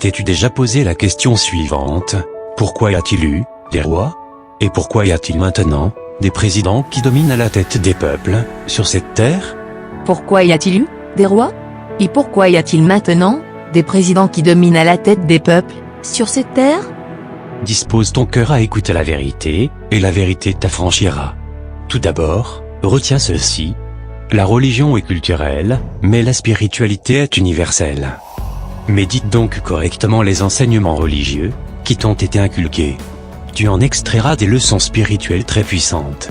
T'es-tu déjà posé la question suivante? Pourquoi y a-t-il eu des rois? Et pourquoi y a-t-il maintenant des présidents qui dominent à la tête des peuples sur cette terre? Pourquoi y a-t-il eu des rois? Et pourquoi y a-t-il maintenant des présidents qui dominent à la tête des peuples sur cette terre? Dispose ton cœur à écouter la vérité, et la vérité t'affranchira. Tout d'abord, retiens ceci. La religion est culturelle, mais la spiritualité est universelle. Médite donc correctement les enseignements religieux qui t'ont été inculqués. Tu en extrairas des leçons spirituelles très puissantes.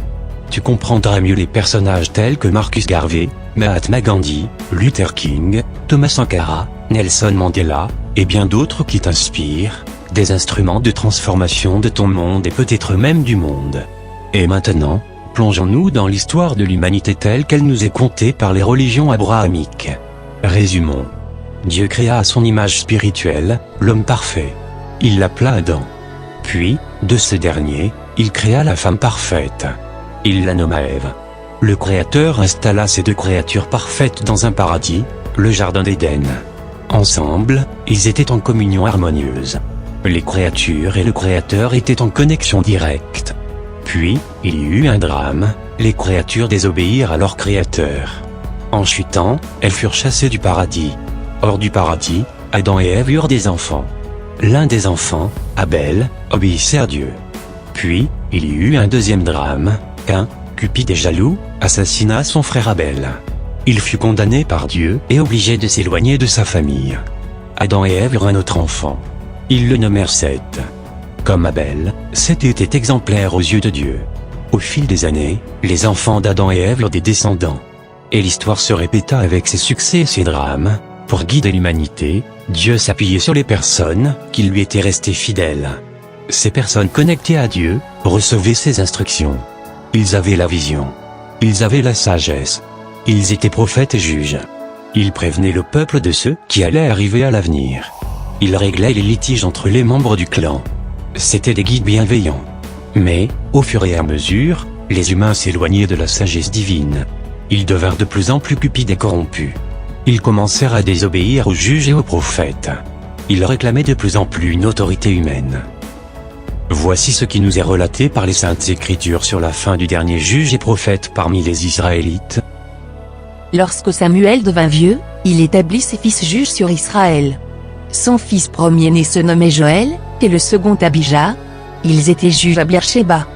Tu comprendras mieux les personnages tels que Marcus Garvey, Mahatma Gandhi, Luther King, Thomas Sankara, Nelson Mandela, et bien d'autres qui t'inspirent, des instruments de transformation de ton monde et peut-être même du monde. Et maintenant, plongeons-nous dans l'histoire de l'humanité telle qu'elle nous est contée par les religions abrahamiques. Résumons. Dieu créa à son image spirituelle, l'homme parfait. Il l'appela Adam. Puis, de ce dernier, il créa la femme parfaite. Il la nomma Ève. Le Créateur installa ces deux créatures parfaites dans un paradis, le jardin d'Éden. Ensemble, ils étaient en communion harmonieuse. Les créatures et le Créateur étaient en connexion directe. Puis, il y eut un drame, les créatures désobéirent à leur Créateur. En chutant, elles furent chassées du paradis. Hors du paradis, Adam et Ève eurent des enfants. L'un des enfants, Abel, obéissait à Dieu. Puis, il y eut un deuxième drame, Caïn, cupide et jaloux, assassina son frère Abel. Il fut condamné par Dieu et obligé de s'éloigner de sa famille. Adam et Ève eurent un autre enfant. Ils le nommèrent Seth. Comme Abel, Seth était exemplaire aux yeux de Dieu. Au fil des années, les enfants d'Adam et Ève eurent des descendants. Et l'histoire se répéta avec ses succès et ses drames. Pour guider l'humanité, Dieu s'appuyait sur les personnes qui lui étaient restées fidèles. Ces personnes connectées à Dieu recevaient ses instructions. Ils avaient la vision. Ils avaient la sagesse. Ils étaient prophètes et juges. Ils prévenaient le peuple de ceux qui allaient arriver à l'avenir. Ils réglaient les litiges entre les membres du clan. C'étaient des guides bienveillants. Mais, au fur et à mesure, les humains s'éloignaient de la sagesse divine. Ils devinrent de plus en plus cupides et corrompus. Ils commencèrent à désobéir aux juges et aux prophètes. Ils réclamaient de plus en plus une autorité humaine. Voici ce qui nous est relaté par les Saintes Écritures sur la fin du dernier juge et prophète parmi les Israélites. Lorsque Samuel devint vieux, il établit ses fils juges sur Israël. Son fils premier-né se nommait Joël, et le second Abijah. Ils étaient juges à Beersheba.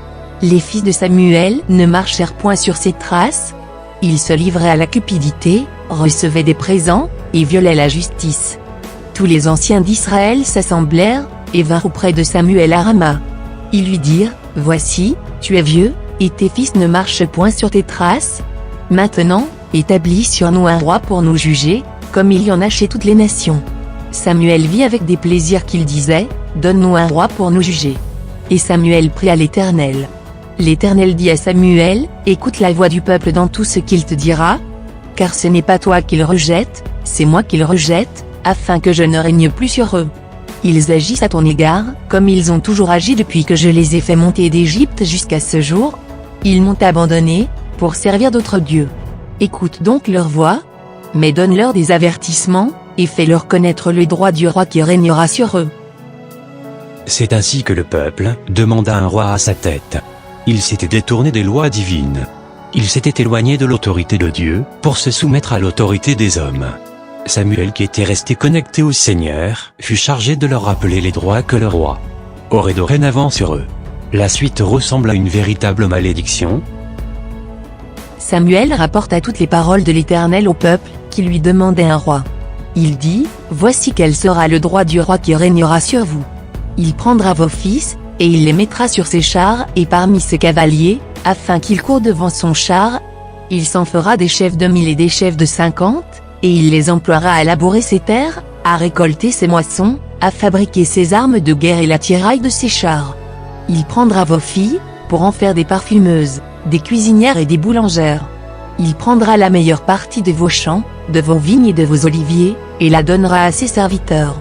Les fils de Samuel ne marchèrent point sur ses traces. Ils se livraient à la cupidité, recevaient des présents, et violaient la justice. Tous les anciens d'Israël s'assemblèrent, et vinrent auprès de Samuel à Rama. Ils lui dirent, « Voici, tu es vieux, et tes fils ne marchent point sur tes traces. Maintenant, établis sur nous un roi pour nous juger, comme il y en a chez toutes les nations. » Samuel vit avec des plaisirs qu'il disait, « Donne-nous un roi pour nous juger. » Et Samuel pria l'Éternel. L'Éternel dit à Samuel, « Écoute la voix du peuple dans tout ce qu'il te dira, car ce n'est pas toi qu'il rejette, c'est moi qu'il rejette, afin que je ne règne plus sur eux. Ils agissent à ton égard, comme ils ont toujours agi depuis que je les ai fait monter d'Égypte jusqu'à ce jour. Ils m'ont abandonné, pour servir d'autres dieux. Écoute donc leur voix, mais donne-leur des avertissements, et fais-leur connaître le droit du roi qui régnera sur eux. » C'est ainsi que le peuple demanda un roi à sa tête. Il s'était détourné des lois divines. Il s'était éloigné de l'autorité de Dieu, pour se soumettre à l'autorité des hommes. Samuel, qui était resté connecté au Seigneur, fut chargé de leur rappeler les droits que le roi aurait dorénavant sur eux. La suite ressemble à une véritable malédiction. Samuel rapporta toutes les paroles de l'Éternel au peuple, qui lui demandait un roi. Il dit, « Voici quel sera le droit du roi qui régnera sur vous. Il prendra vos fils, et il les mettra sur ses chars et parmi ses cavaliers, afin qu'ils courent devant son char. Il s'en fera des chefs de 1000 et des chefs de 50, et il les emploiera à labourer ses terres, à récolter ses moissons, à fabriquer ses armes de guerre et l'attirail de ses chars. Il prendra vos filles, pour en faire des parfumeuses, des cuisinières et des boulangères. Il prendra la meilleure partie de vos champs, de vos vignes et de vos oliviers, et la donnera à ses serviteurs.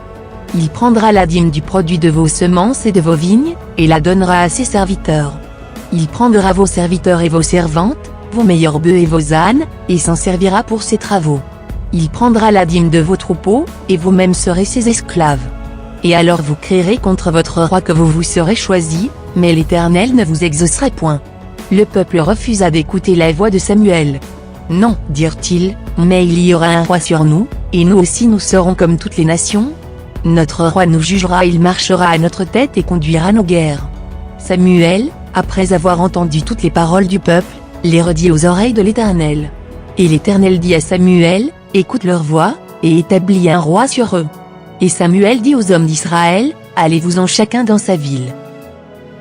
Il prendra la dîme du produit de vos semences et de vos vignes, et la donnera à ses serviteurs. Il prendra vos serviteurs et vos servantes, vos meilleurs bœufs et vos ânes, et s'en servira pour ses travaux. Il prendra la dîme de vos troupeaux, et vous-même serez ses esclaves. Et alors vous crierez contre votre roi que vous vous serez choisi, mais l'Éternel ne vous exaucera point. Le peuple refusa d'écouter la voix de Samuel. Non, dirent-ils, mais il y aura un roi sur nous, et nous aussi nous serons comme toutes les nations. Notre roi nous jugera, il marchera à notre tête et conduira nos guerres. Samuel, après avoir entendu toutes les paroles du peuple, les redit aux oreilles de l'Éternel. Et l'Éternel dit à Samuel, écoute leur voix, et établis un roi sur eux. Et Samuel dit aux hommes d'Israël, allez-vous-en chacun dans sa ville.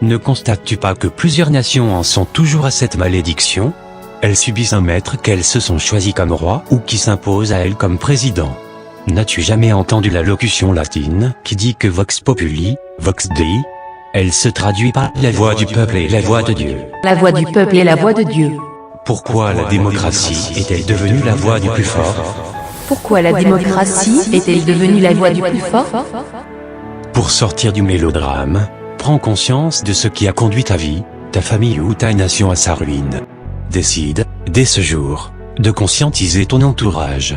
Ne constates-tu pas que plusieurs nations en sont toujours à cette malédiction? Elles subissent un maître qu'elles se sont choisi comme roi ou qui s'impose à elles comme président. N'as-tu jamais entendu la locution latine qui dit que vox populi, vox Dei? Elle se traduit par la voix du peuple et la voix de Dieu. La voix du peuple et la voix de Dieu. Pourquoi la démocratie est-elle devenue la voix du plus fort? Pourquoi la démocratie est-elle devenue la voix du plus fort? Pour sortir du mélodrame, prends conscience de ce qui a conduit ta vie, ta famille ou ta nation à sa ruine. Décide, dès ce jour, de conscientiser ton entourage.